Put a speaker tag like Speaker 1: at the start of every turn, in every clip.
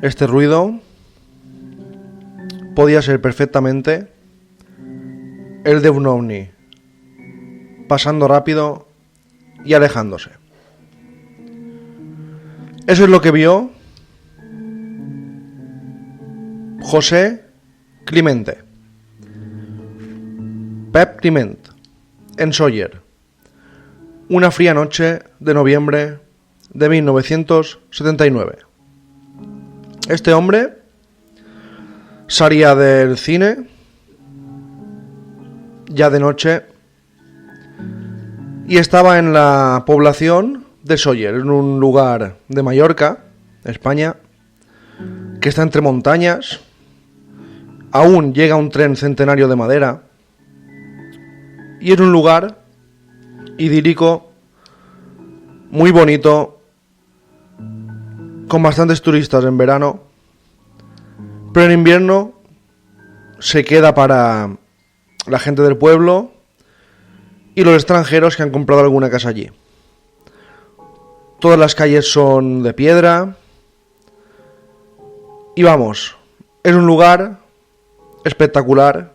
Speaker 1: este ruido podía ser perfectamente el de un ovni pasando rápido y alejándose. Eso es lo que vio José Climente, Pep Clement, en Sóller, una fría noche de noviembre de 1979. Este hombre salía del cine ya de noche y estaba en la población de Sóller, en un lugar de Mallorca, España, que está entre montañas. Aún llega un tren centenario de madera y es un lugar idílico, muy bonito, con bastantes turistas en verano, pero en invierno se queda para la gente del pueblo y los extranjeros que han comprado alguna casa allí. Todas las calles son de piedra y vamos, es un lugar espectacular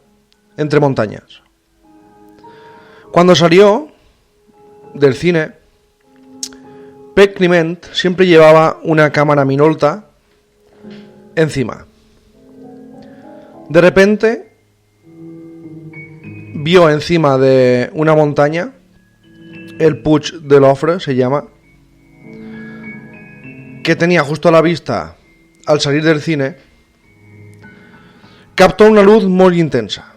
Speaker 1: entre montañas. Cuando salió del cine, Pep Clement siempre llevaba una cámara Minolta encima. De repente vio encima de una montaña, el Puig de l'Ofre se llama, que tenía justo a la vista al salir del cine, captó una luz muy intensa.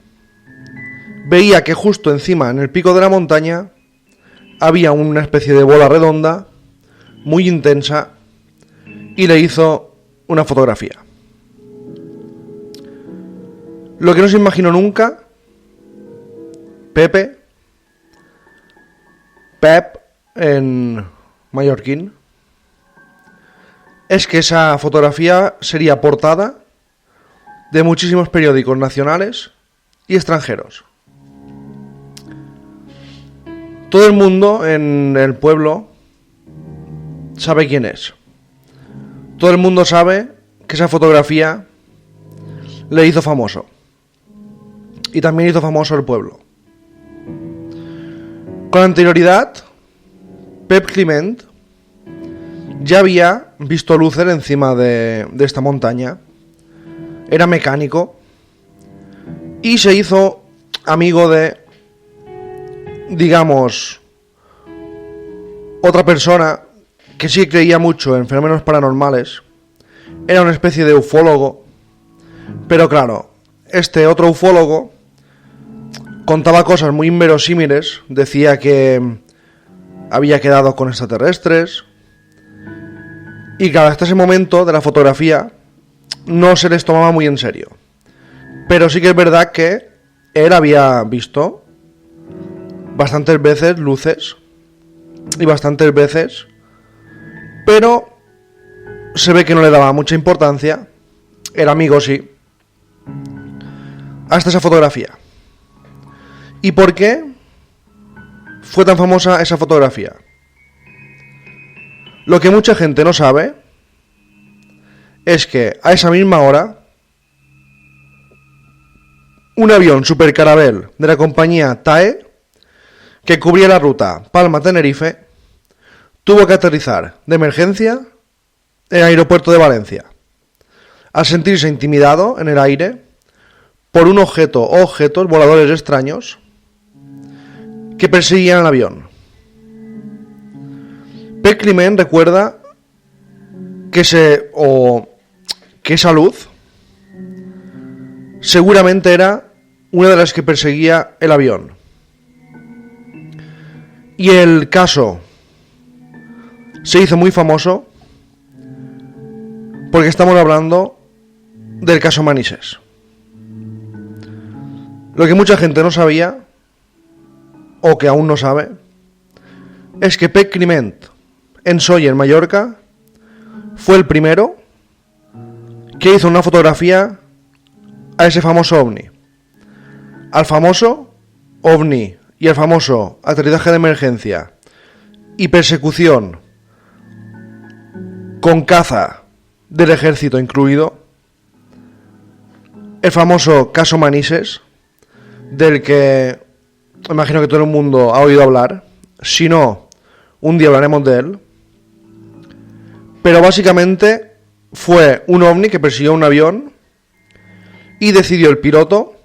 Speaker 1: Veía que justo encima, en el pico de la montaña, había una especie de bola redonda muy intensa y le hizo una fotografía. Lo que no se imaginó nunca Pep en mallorquín, es que esa fotografía sería portada de muchísimos periódicos nacionales y extranjeros. Todo el mundo en el pueblo sabe quién es. Todo el mundo sabe que esa fotografía le hizo famoso. Y también hizo famoso el pueblo. Con anterioridad, Pep Clement ya había visto luces encima de esta montaña. Era mecánico y se hizo amigo de, digamos, otra persona que sí creía mucho en fenómenos paranormales. Era una especie de ufólogo, pero claro, este otro ufólogo contaba cosas muy inverosímiles. Decía que había quedado con extraterrestres. Y claro, hasta ese momento de la fotografía no se les tomaba muy en serio. Pero sí que es verdad que él había visto bastantes veces luces y bastantes veces, pero se ve que no le daba mucha importancia. Era amigo, sí, hasta esa fotografía. ¿Y por qué fue tan famosa esa fotografía? Lo que mucha gente no sabe es que a esa misma hora un avión Super Caravelle de la compañía TAE, que cubría la ruta Palma-Tenerife, tuvo que aterrizar de emergencia en el aeropuerto de Valencia, al sentirse intimidado en el aire por un objeto o objetos voladores extraños que perseguían el avión. Pep Clement recuerda que esa luz seguramente era una de las que perseguía el avión. Y el caso se hizo muy famoso porque estamos hablando del caso Manises. Lo que mucha gente no sabía, o que aún no sabe, es que Pep Clement en Sóller, Mallorca, fue el primero que hizo una fotografía a ese famoso ovni. Al famoso ovni y al famoso aterrizaje de emergencia y persecución con caza del ejército incluido, el famoso caso Manises, del que imagino que todo el mundo ha oído hablar. Si no, un día hablaremos de él. Pero básicamente fue un ovni que persiguió un avión y decidió el piloto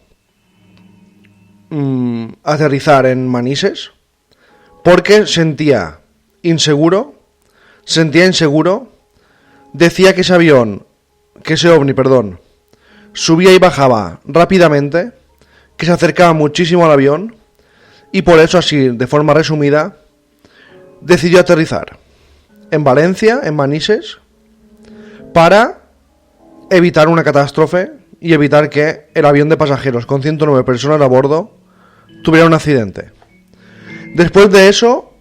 Speaker 1: aterrizar en Manises porque sentía inseguro, decía que ese ovni, subía y bajaba rápidamente, que se acercaba muchísimo al avión y por eso, así de forma resumida, decidió aterrizar en Valencia, en Manises, para evitar una catástrofe y evitar que el avión de pasajeros con 109 personas a bordo tuviera un accidente. Después de eso,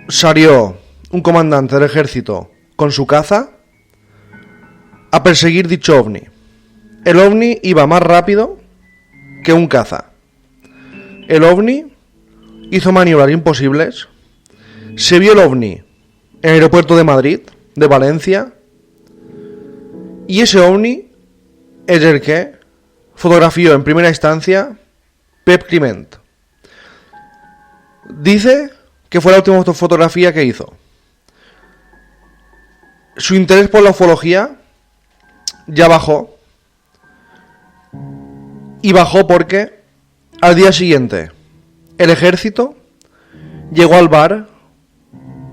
Speaker 1: salió un comandante del ejército con su caza a perseguir dicho ovni. El ovni iba más rápido que un caza. El ovni hizo maniobras imposibles. Se vio el ovni en el aeropuerto de Madrid, de Valencia, y ese ovni es el que fotografió en primera instancia Pep Clement. Dice que fue la última fotografía que hizo. Su interés por la ufología ya bajó. Y bajó porque al día siguiente el ejército llegó al bar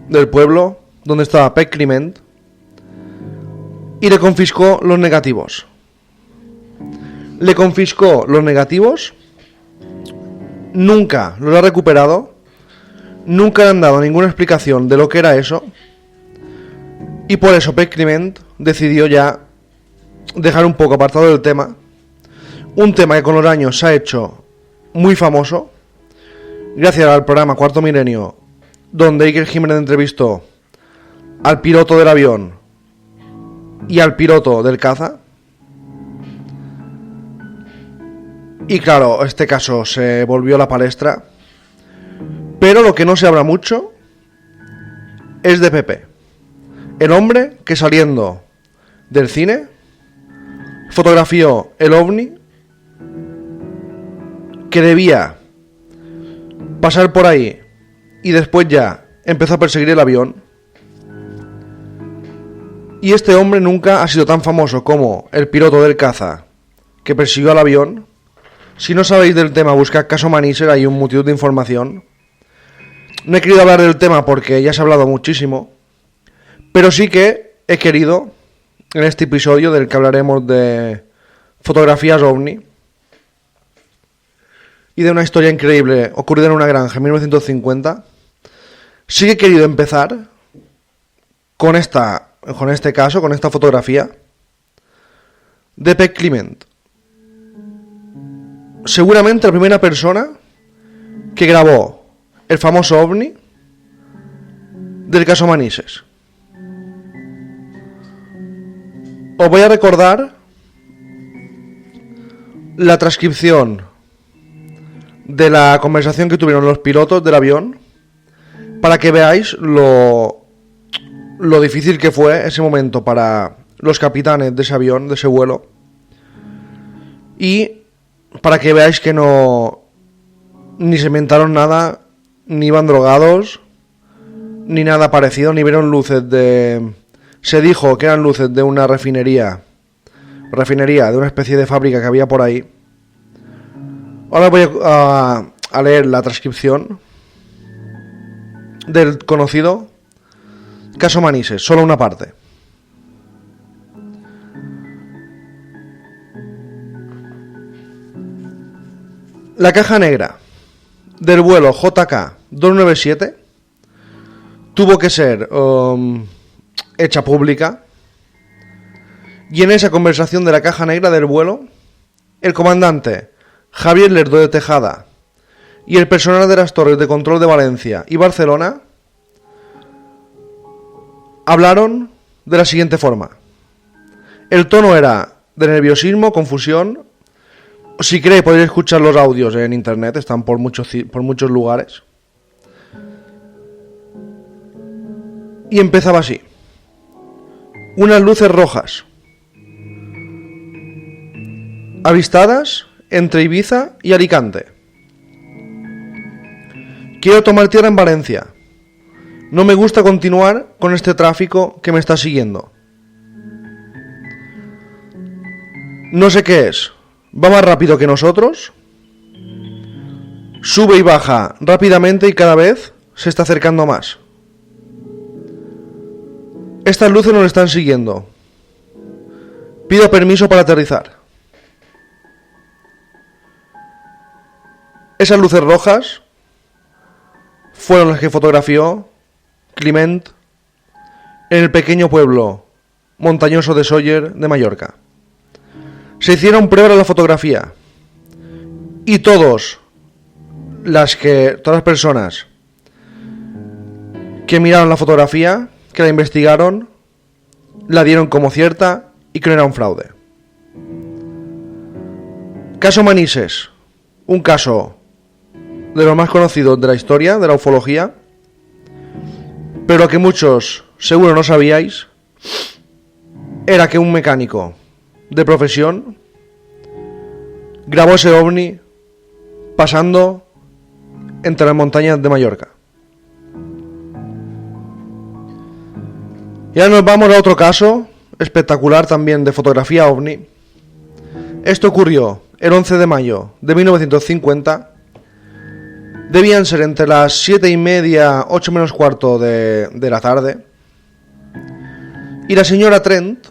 Speaker 1: del pueblo donde estaba Pep Clement y le confiscó los negativos. Nunca los ha recuperado, nunca le han dado ninguna explicación de lo que era eso, y por eso Pep Clement decidió ya dejar un poco apartado del tema, un tema que con los años se ha hecho muy famoso, gracias al programa Cuarto Milenio, donde Iker Jiménez entrevistó al piloto del avión y al piloto del caza. Y claro, este caso se volvió a la palestra. Pero lo que no se habla mucho es de Pepe, el hombre que saliendo del cine fotografió el ovni, que debía pasar por ahí y después ya empezó a perseguir el avión. Y este hombre nunca ha sido tan famoso como el piloto del caza que persiguió al avión. Si no sabéis del tema, buscad caso Manises, hay un multitud de información. No he querido hablar del tema porque ya se ha hablado muchísimo, pero sí que he querido, en este episodio del que hablaremos de fotografías ovni y de una historia increíble ocurrida en una granja en 1950, sí que he querido empezar con esta fotografía de Pep Clement. Seguramente la primera persona que grabó el famoso ovni del caso Manises. Os voy a recordar la transcripción de la conversación que tuvieron los pilotos del avión para que veáis lo difícil que fue ese momento para los capitanes de ese avión, de ese vuelo, y para que veáis que no ni se inventaron nada, ni iban drogados, ni nada parecido, ni vieron luces de... Se dijo que eran luces de una refinería, de una especie de fábrica que había por ahí. Ahora voy a leer la transcripción del conocido caso Manises, solo una parte. La caja negra del vuelo JK 297 tuvo que ser hecha pública, y en esa conversación de la caja negra del vuelo, el comandante Javier Lerdo de Tejada y el personal de las torres de control de Valencia y Barcelona hablaron de la siguiente forma. El tono era de nerviosismo, confusión. Si queréis podéis escuchar los audios en internet, están por muchos lugares. Y empezaba así. unas luces rojas avistadas entre Ibiza y Alicante. Quiero tomar tierra en Valencia. No me gusta continuar con este tráfico que me está siguiendo. No sé qué es. ¿Va más rápido que nosotros? Sube y baja rápidamente y cada vez se está acercando más. Estas luces nos están siguiendo. Pido permiso para aterrizar. Esas luces rojas fueron las que fotografió Climent en el pequeño pueblo montañoso de Sóller de Mallorca. Se hicieron pruebas de la fotografía y todas las personas que miraron la fotografía, que la investigaron, la dieron como cierta y que no era un fraude. Caso Manises, un caso de los más conocidos de la historia de la ufología, pero que muchos seguro no sabíais, era que un mecánico de profesión grabó ese ovni pasando entre las montañas de Mallorca. Y ahora nos vamos a otro caso espectacular también de fotografía ovni. Esto ocurrió el 11 de mayo de 1950. Debían ser entre las 7:30, 8 menos cuarto de la tarde. Y la señora Trent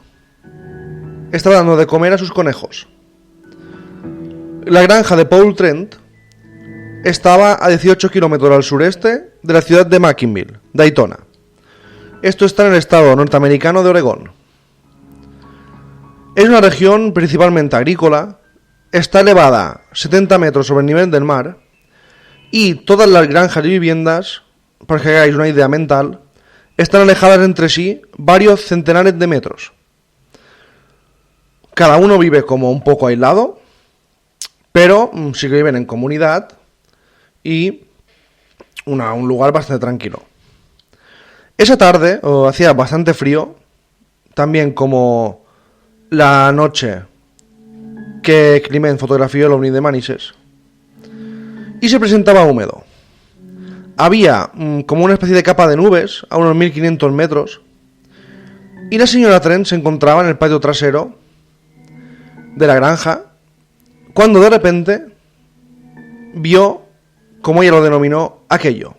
Speaker 1: estaba dando de comer a sus conejos. La granja de Paul Trent estaba a 18 kilómetros al sureste de la ciudad de McKinnville, Daytona. Esto está en el estado norteamericano de Oregón. Es una región principalmente agrícola, está elevada 70 metros sobre el nivel del mar y todas las granjas y viviendas, para que hagáis una idea mental, están alejadas entre sí varios centenares de metros. Cada uno vive como un poco aislado, pero sí que viven en comunidad y un lugar bastante tranquilo. Esa tarde hacía bastante frío, también como la noche que Climent fotografió el ovni de Manises, y se presentaba húmedo. Había como una especie de capa de nubes a unos 1500 metros y la señora Trent se encontraba en el patio trasero de la granja cuando de repente vio, como ella lo denominó, aquello.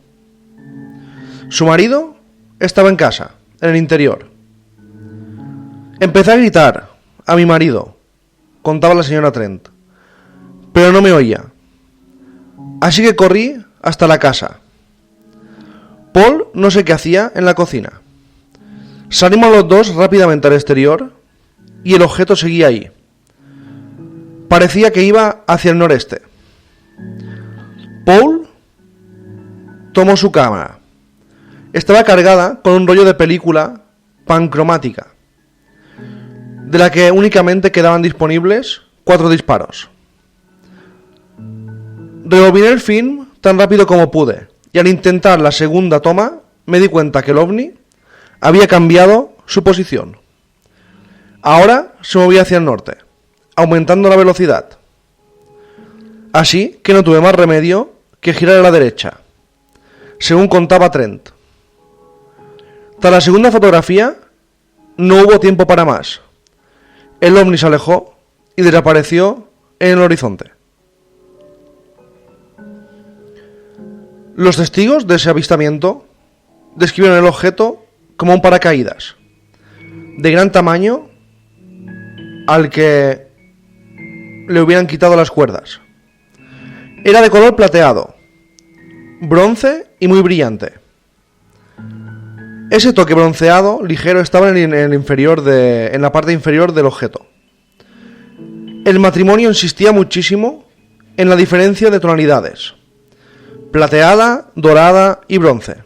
Speaker 1: Su marido estaba en casa, en el interior. Empecé a gritar a mi marido, contaba la señora Trent, pero no me oía. Así que corrí hasta la casa. Paul no sé qué hacía en la cocina. Salimos los dos rápidamente al exterior y el objeto seguía ahí. Parecía que iba hacia el noreste. Paul tomó su cámara. Estaba cargada con un rollo de película pancromática, de la que únicamente quedaban disponibles 4 disparos. Rebobiné el film tan rápido como pude, y al intentar la segunda toma me di cuenta que el ovni había cambiado su posición. Ahora se movía hacia el norte, aumentando la velocidad. Así que no tuve más remedio que girar a la derecha, según contaba Trent. Tras la segunda fotografía, no hubo tiempo para más. El ovni se alejó y desapareció en el horizonte. Los testigos de ese avistamiento describieron el objeto como un paracaídas, de gran tamaño, al que le hubieran quitado las cuerdas. Era de color plateado, bronce y muy brillante. Ese toque bronceado ligero estaba en la parte inferior del objeto. El matrimonio insistía muchísimo en la diferencia de tonalidades: plateada, dorada y bronce.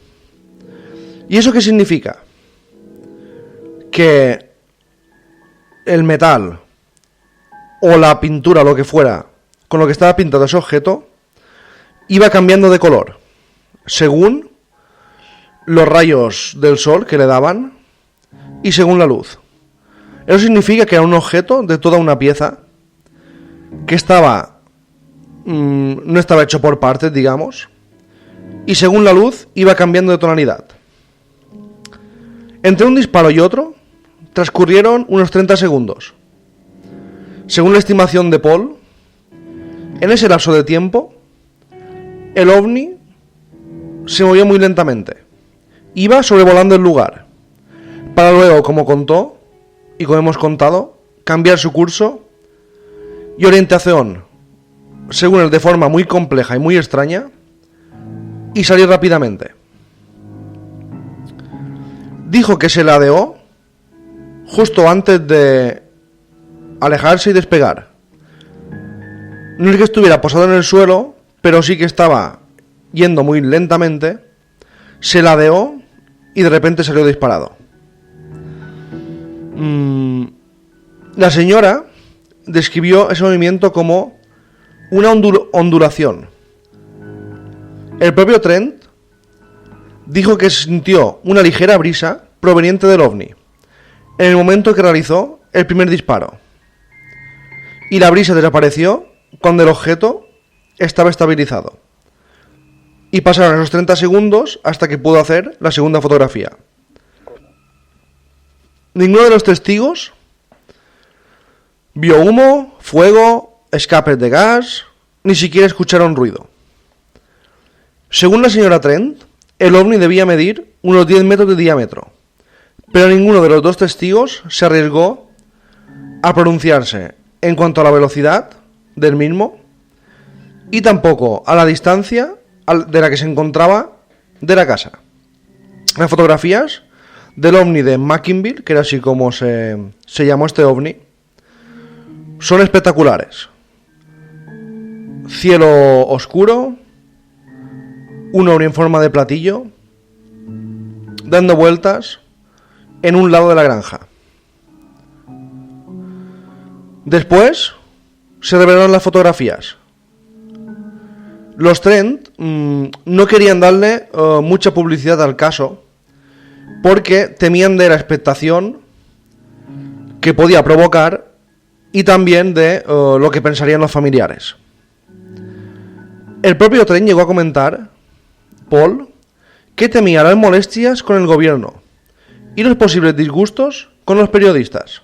Speaker 1: ¿Y eso qué significa? Que el metal o la pintura, lo que fuera, con lo que estaba pintado ese objeto, iba cambiando de color según los rayos del sol que le daban y según la luz. Eso significa que era un objeto de toda una pieza que estaba no estaba hecho por partes, digamos, y según la luz iba cambiando de tonalidad. Entre un disparo y otro transcurrieron unos 30 segundos. Según la estimación de Paul, en ese lapso de tiempo, el ovni se movió muy lentamente. Iba sobrevolando el lugar, para luego, como contó, y como hemos contado, cambiar su curso y orientación, según él, de forma muy compleja y muy extraña, y salir rápidamente. Dijo que se ladeó justo antes de alejarse y despegar. No es que estuviera posado en el suelo, pero sí que estaba yendo muy lentamente, se ladeó y de repente salió disparado. La señora describió ese movimiento como una ondulación. El propio Trent dijo que sintió una ligera brisa proveniente del ovni en el momento que realizó el primer disparo, y la brisa desapareció cuando el objeto estaba estabilizado, y pasaron esos 30 segundos hasta que pudo hacer la segunda fotografía. Ninguno de los testigos vio humo, fuego, escapes de gas, ni siquiera escucharon ruido. Según la señora Trent, el ovni debía medir unos 10 metros de diámetro, pero ninguno de los dos testigos se arriesgó a pronunciarse en cuanto a la velocidad del mismo y tampoco a la distancia de la que se encontraba de la casa. Las fotografías del ovni de Mackinville, que era así como se llamó este ovni, son espectaculares. Cielo oscuro, un ovni en forma de platillo, dando vueltas en un lado de la granja. Después se revelaron las fotografías. Los Trent no querían darle mucha publicidad al caso porque temían de la expectación que podía provocar y también de lo que pensarían los familiares. El propio Trent llegó a comentar, Paul, que temía las molestias con el gobierno y los posibles disgustos con los periodistas.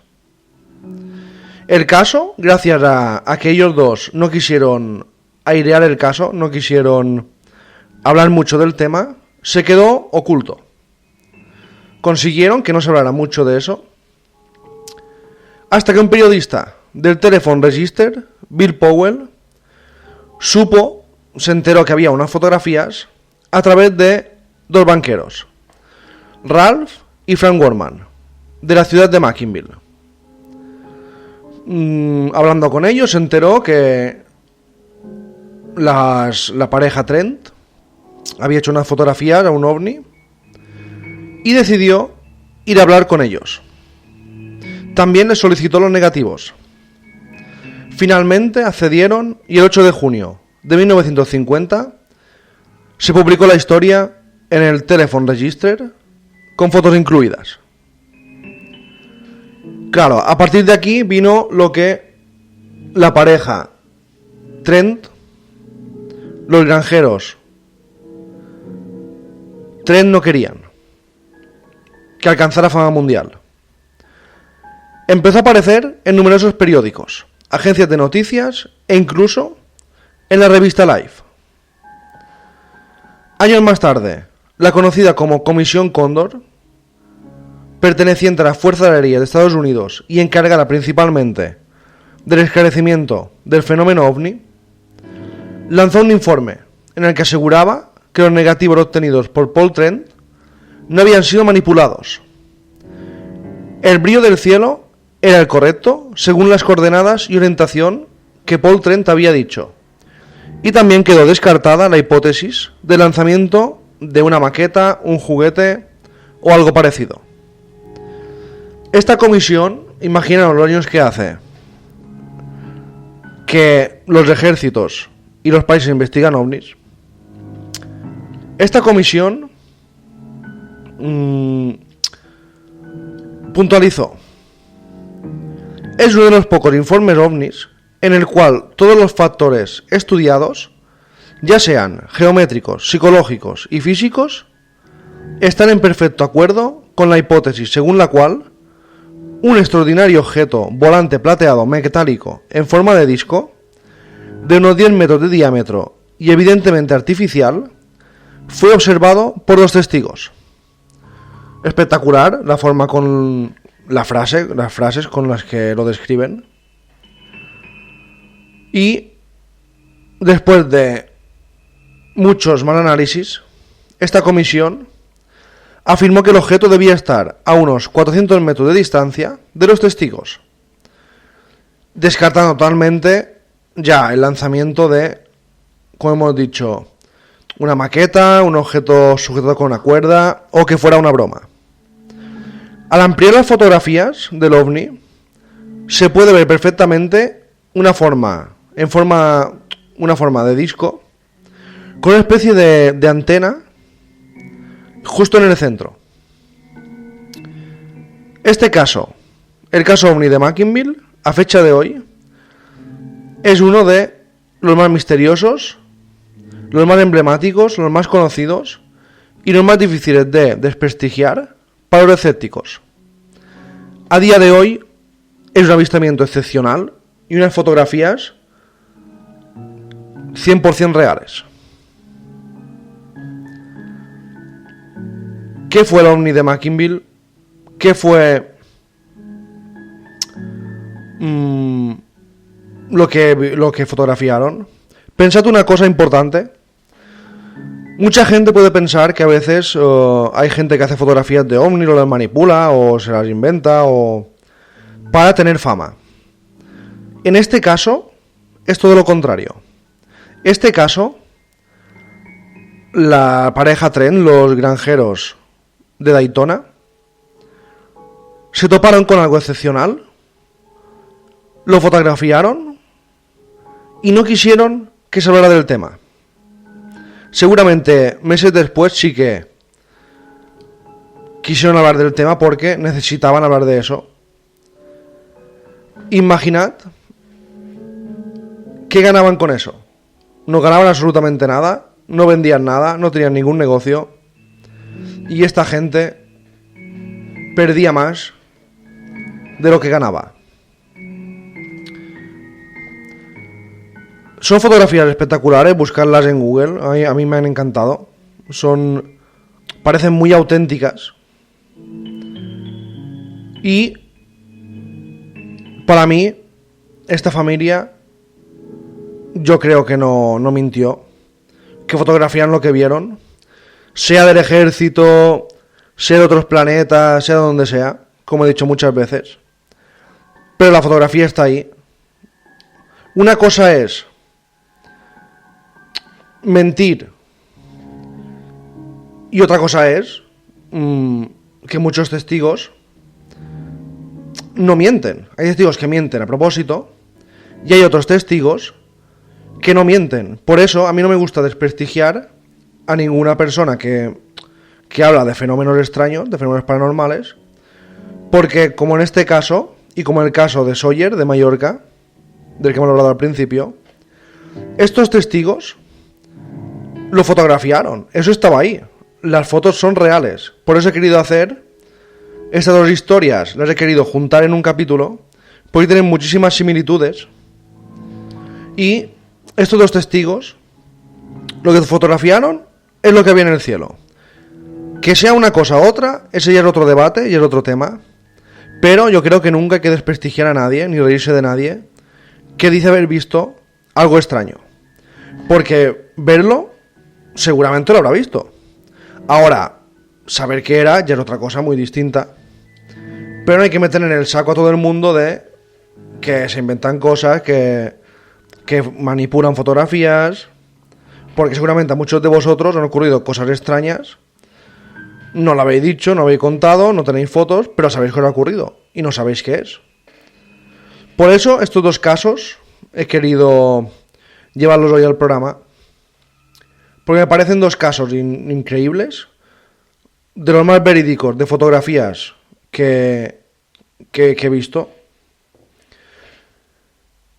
Speaker 1: El caso, gracias a que ellos dos no quisieron airear el caso, no quisieron hablar mucho del tema, se quedó oculto. Consiguieron que no se hablara mucho de eso, hasta que un periodista del Telephone Register, Bill Powell, se enteró que había unas fotografías a través de dos banqueros, Ralph y Frank Worman, de la ciudad de Mackinville. Hablando con ellos, se enteró que la pareja Trent había hecho unas fotografías a un ovni y decidió ir a hablar con ellos. También les solicitó los negativos. Finalmente accedieron y el 8 de junio de 1950 se publicó la historia en el Telephone Register con fotos incluidas. Claro, a partir de aquí vino lo que la pareja Trent, los granjeros Trent no querían que alcanzara fama mundial. Empezó a aparecer en numerosos periódicos, agencias de noticias e incluso en la revista Life. Años más tarde, la conocida como Comisión Cóndor, perteneciente a la Fuerza Aérea de Estados Unidos y encargada principalmente del esclarecimiento del fenómeno ovni, lanzó un informe en el que aseguraba que los negativos obtenidos por Paul Trent no habían sido manipulados. El brillo del cielo era el correcto según las coordenadas y orientación que Paul Trent había dicho, y también quedó descartada la hipótesis de lanzamiento de una maqueta, un juguete o algo parecido. Esta comisión, imaginaos los años que hace que los ejércitos y los países investigan ovnis. Esta comisión puntualizó Es uno de los pocos informes ovnis en el cual todos los factores estudiados, ya sean geométricos, psicológicos y físicos, están en perfecto acuerdo con la hipótesis según la cual un extraordinario objeto volante plateado metálico en forma de disco, de unos 10 metros de diámetro y evidentemente artificial, fue observado por 2 testigos. Espectacular la forma con las frases con las que lo describen. Y después de muchos más análisis, esta comisión afirmó que el objeto debía estar a unos 400 metros de distancia de los testigos, descartando totalmente ya el lanzamiento de, como hemos dicho, una maqueta, un objeto sujetado con una cuerda o que fuera una broma. Al ampliar las fotografías del ovni, se puede ver perfectamente una forma de disco con una especie de antena justo en el centro. Este caso, el caso ovni de Mackinville, a fecha de hoy, es uno de los más misteriosos, los más emblemáticos, los más conocidos y los más difíciles de desprestigiar para los escépticos. A día de hoy es un avistamiento excepcional y unas fotografías 100% reales. ¿Qué fue el ovni de Mackinville? ¿Qué fue lo que fotografiaron? Pensad una cosa importante. Mucha gente puede pensar que a veces hay gente que hace fotografías de ovni, o las manipula, o se las inventa, o para tener fama. En este caso, es todo lo contrario. Este caso, la pareja Tren, los granjeros de Daytona, se toparon con algo excepcional, lo fotografiaron y no quisieron que se hablara del tema. Seguramente meses después sí que quisieron hablar del tema porque necesitaban hablar de eso. Imaginad qué ganaban con eso. No ganaban absolutamente nada, no vendían nada, no tenían ningún negocio. Y esta gente perdía más de lo que ganaba. Son fotografías espectaculares, buscarlas en Google, a mí me han encantado. Parecen muy auténticas. Y para mí, esta familia, yo creo que no mintió, que fotografiaron lo que vieron, sea del ejército, sea de otros planetas, sea de donde sea, como he dicho muchas veces. Pero la fotografía está ahí. Una cosa es mentir y otra cosa es que muchos testigos no mienten. Hay testigos que mienten a propósito y hay otros testigos que no mienten. Por eso a mí no me gusta desprestigiar a ninguna persona que habla de fenómenos extraños, de fenómenos paranormales, porque como en este caso y como en el caso de Sawyer de Mallorca, del que hemos hablado al principio, estos testigos lo fotografiaron, eso estaba ahí, las fotos son reales. Por eso he querido hacer estas dos historias, las he querido juntar en un capítulo, porque tienen muchísimas similitudes. Y estos dos testigos, lo que fotografiaron es lo que había en el cielo. Que sea una cosa u otra, ese ya es otro debate y es otro tema. Pero yo creo que nunca hay que desprestigiar a nadie, ni reírse de nadie, que dice haber visto algo extraño. Porque verlo, seguramente lo habrá visto. Ahora, saber qué era ya es otra cosa muy distinta. Pero no hay que meter en el saco a todo el mundo de que se inventan cosas, que manipulan fotografías, porque seguramente a muchos de vosotros han ocurrido cosas extrañas. No lo habéis dicho, no lo habéis contado, no tenéis fotos, pero sabéis que os ha ocurrido y no sabéis qué es. Por eso, estos dos casos he querido llevarlos hoy al programa, porque me parecen dos casos increíbles, de los más verídicos de fotografías que he visto.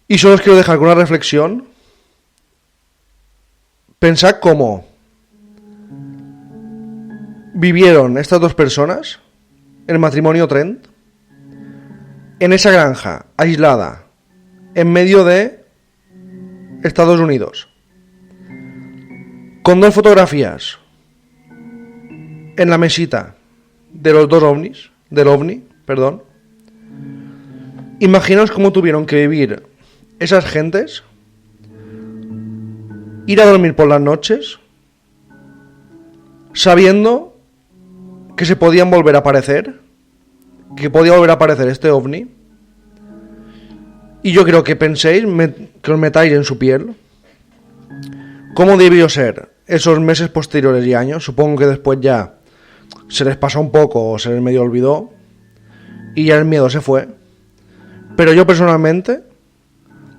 Speaker 1: Y solo os quiero dejar con una reflexión. Pensad cómo vivieron estas dos personas, el matrimonio Trent, en esa granja aislada, en medio de Estados Unidos, con dos fotografías en la mesita de los dos ovnis, del ovni, perdón. Imaginaos cómo tuvieron que vivir esas gentes, ir a dormir por las noches, sabiendo que se podían volver a aparecer, que podía volver a aparecer este ovni. Y yo creo que penséis, que os metáis en su piel, cómo debió ser esos meses posteriores y años. Supongo que después ya se les pasó un poco o se les medio olvidó y ya el miedo se fue. Pero yo personalmente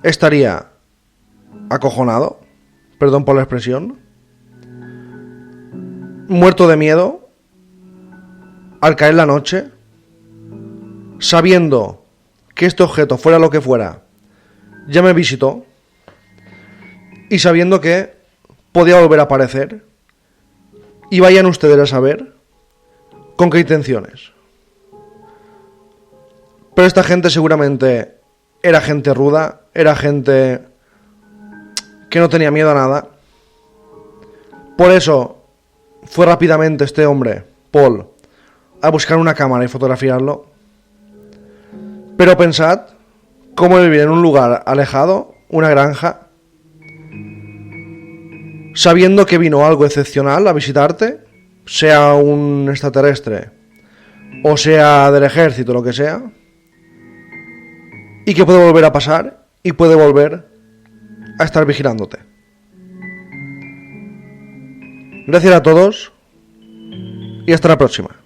Speaker 1: estaría acojonado, perdón por la expresión, muerto de miedo al caer la noche, sabiendo que este objeto, fuera lo que fuera, ya me visitó y sabiendo que podía volver a aparecer, y vayan ustedes a saber con qué intenciones. Pero esta gente seguramente era gente ruda, era gente que no tenía miedo a nada. Por eso fue rápidamente este hombre, Paul, a buscar una cámara y fotografiarlo. Pero pensad cómo vivir en un lugar alejado, una granja, sabiendo que vino algo excepcional a visitarte, sea un extraterrestre o sea del ejército, lo que sea, y que puede volver a pasar y puede volver a estar vigilándote. Gracias a todos y hasta la próxima.